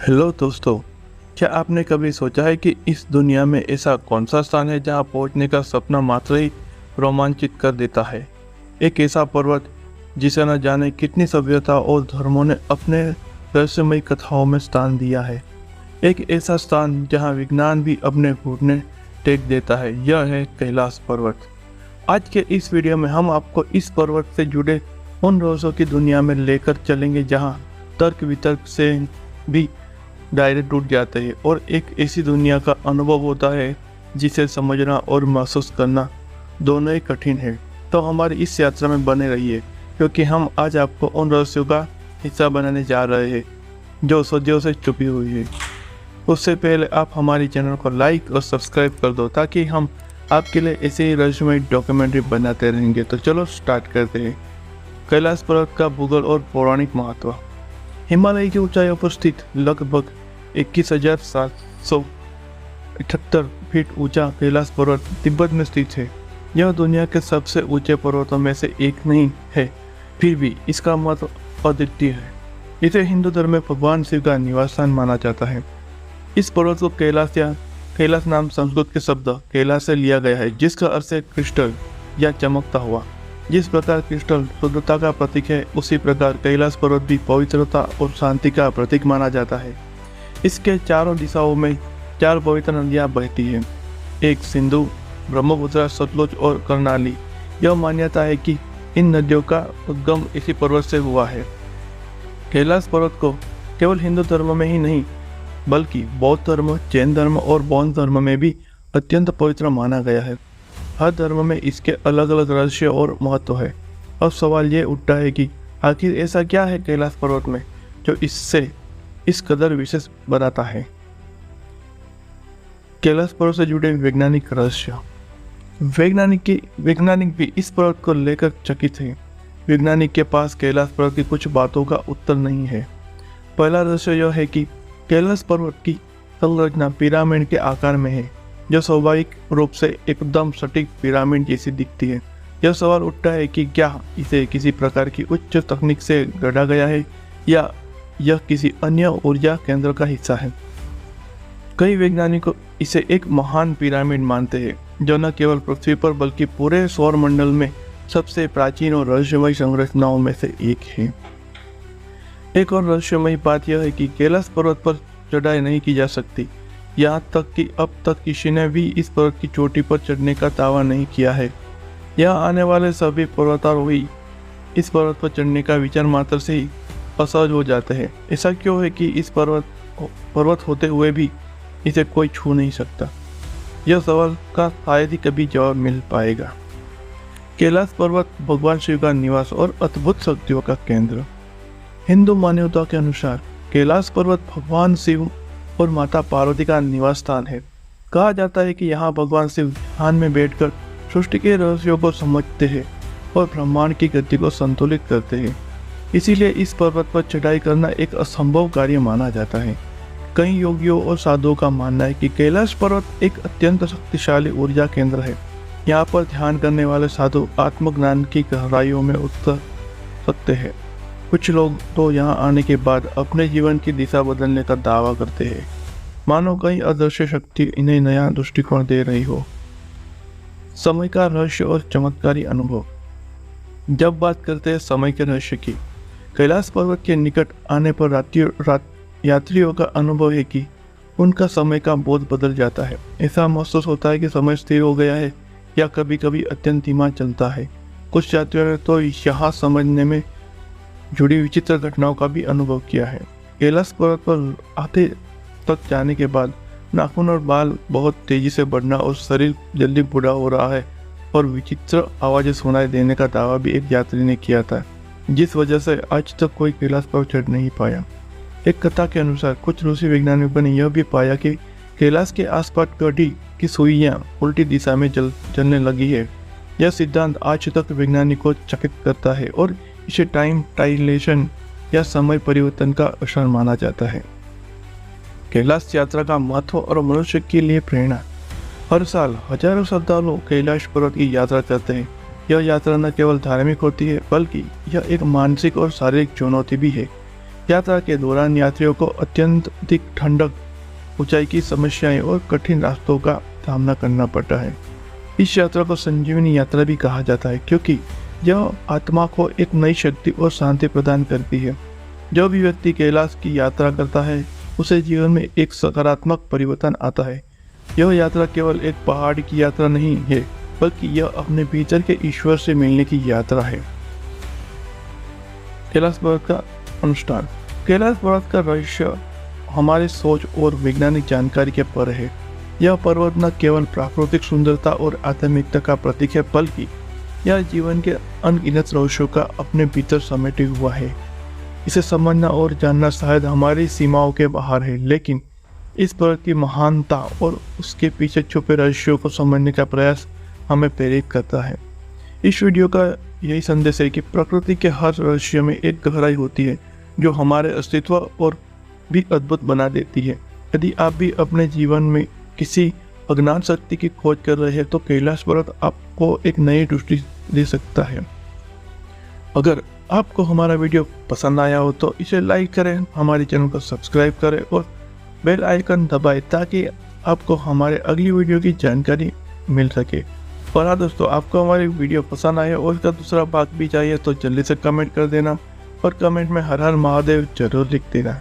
Hello दोस्तों, क्या आपने कभी सोचा है कि इस दुनिया में ऐसा कौन सा स्थान है जहां पहुंचने का सपना मात्र ही रोमांचित कर देता है। एक ऐसा पर्वत जिसे न जाने कितनी सभ्यता और धर्मों ने अपने रहस्यमयी कथाओं में स्थान दिया है। एक ऐसा स्थान जहां विज्ञान भी अपने घुटने टेक देता है, यह है कैलाश पर्वत। आज के इस वीडियो में हम आपको इस पर्वत से जुड़े उन रहस्यों की दुनिया में लेकर चलेंगे जहां तर्क वितर्क से भी दायरे टूट जाते हैं और एक ऐसी दुनिया का अनुभव होता है जिसे समझना और महसूस करना दोनों ही कठिन है। तो हमारी इस यात्रा में बने रहिए, क्योंकि हम आज आपको उन रहस्यों का हिस्सा बनाने जा रहे हैं जो सदियों से छुपी हुई है। उससे पहले आप हमारे चैनल को लाइक और सब्सक्राइब कर दो, ताकि हम आपके लिए ऐसे ही रहस्यमय डॉक्यूमेंट्री बनाते रहेंगे। तो चलो स्टार्ट करते हैं। कैलाश पर्वत का भूगोल और पौराणिक महत्व। हिमालय की ऊंचाइयों पर स्थित लगभग 21,778 फीट ऊंचा कैलाश पर्वत तिब्बत में स्थित है। यह दुनिया के सबसे ऊंचे पर्वतों में से एक नहीं है, फिर भी इसका महत्व अद्वितीय है। इसे हिंदू धर्म में भगवान शिव का निवास स्थान माना जाता है। इस पर्वत को कैलाश नाम संस्कृत के शब्द कैलाश से लिया गया है, जिसका अर्थ है क्रिस्टल या चमकता हुआ। जिस प्रकार क्रिस्टल शुद्धता का प्रतीक है, उसी प्रकार कैलाश पर्वत भी पवित्रता और शांति का प्रतीक माना जाता है। इसके चारों दिशाओं में 4 पवित्र नदियां बहती हैं। एक सिंधु, ब्रह्मपुत्र, सतलुज और कर्णाली। यह मान्यता है कि इन नदियों का उद्गम इसी पर्वत से हुआ है। कैलाश पर्वत को केवल हिंदू धर्म में ही नहीं, बल्कि बौद्ध धर्म, जैन धर्म और बौद्ध धर्म में भी अत्यंत पवित्र माना गया है। हर धर्म में इसके अलग अलग रहस्य और महत्व है। अब सवाल ये उठता है कि आखिर ऐसा क्या है कैलाश पर्वत में जो इससे इस कदर विशेष बनाता है। कैलाश पर्वत से जुड़े वैज्ञानिक रहस्य। वैज्ञानिक भी इस पर्वत को लेकर चकित है। वैज्ञानिक के पास कैलाश पर्वत की कुछ बातों का उत्तर नहीं है। पहला रहस्य यह है कि कैलाश पर्वत की संरचना पिरामिड के आकार में है, जो स्वाभाविक रूप से एकदम सटीक पिरामिड जैसी दिखती है। यह सवाल उठता है कि क्या इसे किसी प्रकार की उच्च तकनीक से गढ़ा गया है या यह किसी अन्य ऊर्जा केंद्र का हिस्सा है। कई वैज्ञानिक इसे एक महान पिरामिड मानते हैं, जो न केवल पृथ्वी पर बल्कि पूरे सौर मंडल में सबसे प्राचीन और रहस्यमयी संरचनाओं में से एक है। एक और रहस्यमयी बात यह है कि कैलाश पर्वत पर चढ़ाई नहीं की जा सकती। यहाँ तक कि अब तक किसी ने भी इस पर्वत की चोटी पर चढ़ने का दावा नहीं किया है। यहाँ आने वाले सभी पर्वतारोही इस पर्वत पर चढ़ने का विचार मात्र से ही असहज हो जाते हैं। ऐसा क्यों है कि इस पर्वत होते हुए भी इसे कोई छू नहीं सकता? यह सवाल का शायद ही कभी जवाब मिल पाएगा। कैलाश पर्वत भगवान शिव का निवास और अद्भुत शक्तियों का केंद्र। हिंदू मान्यता के अनुसार कैलाश पर्वत भगवान शिव और माता पार्वती का निवास स्थान है। कहा जाता है कि यहाँ भगवान शिव ध्यान में बैठकर सृष्टि के रहस्यों को समझते हैं और ब्रह्मांड की गति को संतुलित करते हैं। इसीलिए इस पर्वत पर चढ़ाई करना एक असंभव कार्य माना जाता है। कई योगियों और साधुओं का मानना है कि कैलाश पर्वत एक अत्यंत शक्तिशाली ऊर्जा केंद्र है। यहाँ पर ध्यान करने वाले साधु आत्मज्ञान की गहराइयों में उतर सकते हैं। कुछ लोग तो यहाँ आने के बाद अपने जीवन की दिशा बदलने का दावा करते हैं, मानो कहीं अदृश्य शक्ति इन्हें नया दृष्टिकोण दे रही हो। समय का रहस्य और चमत्कारी अनुभव। जब बात करते हैं समय के रहस्य की, कैलाश पर्वत के निकट आने पर यात्रियों का अनुभव है कि उनका समय का बोध बदल जाता है। ऐसा महसूस होता है कि समय स्थिर हो गया है या कभी कभी अत्यंत धीमा चलता है। कुछ यात्रियों ने तो यहाँ समझने में जुड़ी विचित्र घटनाओं का भी अनुभव किया है। कैलाश पर्वत पर आधे तक जाने के बाद नाखून और बाल बहुत तेजी से बढ़ना और शरीर जल्दी बूढ़ा हो रहा है और विचित्र आवाज़ें सुनाई देने का दावा भी एक यात्री ने किया था, जिस वजह से आज तक कोई कैलाश पर्वत चढ़ नहीं पाया। एक कथा के अनुसार कुछ रूसी वैज्ञानिकों ने यह भी पाया कि कैलाश के आसपास घड़ी की सुइयां उल्टी दिशा में चलने लगी है। यह सिद्धांत आज तक वैज्ञानिकों को चकित करता है और इसे टाइम डायलेशन या समय परिवर्तन का असर माना जाता है। कैलाश यात्रा का महत्व और मनुष्य के लिए प्रेरणा। हर साल हजारों श्रद्धालु कैलाश पर्वत की यात्रा करते हैं। यह यात्रा न केवल धार्मिक होती है, बल्कि यह एक मानसिक और शारीरिक चुनौती भी है। यात्रा के दौरान यात्रियों को अत्यंत अधिक ठंडक, ऊंचाई की समस्याएं और कठिन रास्तों का सामना करना पड़ता है। इस यात्रा को संजीवनी यात्रा भी कहा जाता है क्योंकि यह आत्मा को एक नई शक्ति और शांति प्रदान करती है। जो भी व्यक्ति कैलाश की यात्रा करता है उसे जीवन में एक सकारात्मक परिवर्तन आता है। यह यात्रा केवल एक पहाड़ की यात्रा नहीं है, बल्कि यह अपने भीतर के ईश्वर से मिलने की यात्रा है। कैलाश पर्वत का अनुष्ठान। कैलाश पर्वत का रहस्य हमारे सोच और वैज्ञानिक जानकारी के पर है। यह पर्वत न केवल प्राकृतिक सुंदरता और आध्यात्मिकता का प्रतीक है, बल्कि यह जीवन के अनगिनत रहस्यों का अपने भीतर समेटे हुआ है। इसे समझना और जानना शायद हमारी सीमाओं के बाहर है, लेकिन इस पर्वत की महानता और उसके पीछे छुपे रहस्यों को समझने का प्रयास हमें प्रेरित करता है। इस वीडियो का यही संदेश है कि प्रकृति के हर रहस्य में एक गहराई होती है जो हमारे अस्तित्व और भी अद्भुत बना देती है। यदि आप भी अपने जीवन में किसी अज्ञात शक्ति की खोज कर रहे हैं तो कैलाश पर्वत आपको एक नई दृष्टि दे सकता है। अगर आपको हमारा वीडियो पसंद आया हो तो इसे लाइक करें, हमारे चैनल को सब्सक्राइब करें और बेल आइकन दबाएं ताकि आपको हमारे अगली वीडियो की जानकारी मिल सके। और हाँ दोस्तों, आपको हमारी वीडियो पसंद आए और इसका दूसरा भाग भी चाहिए तो जल्दी से कमेंट कर देना और कमेंट में हर हर महादेव जरूर लिख देना।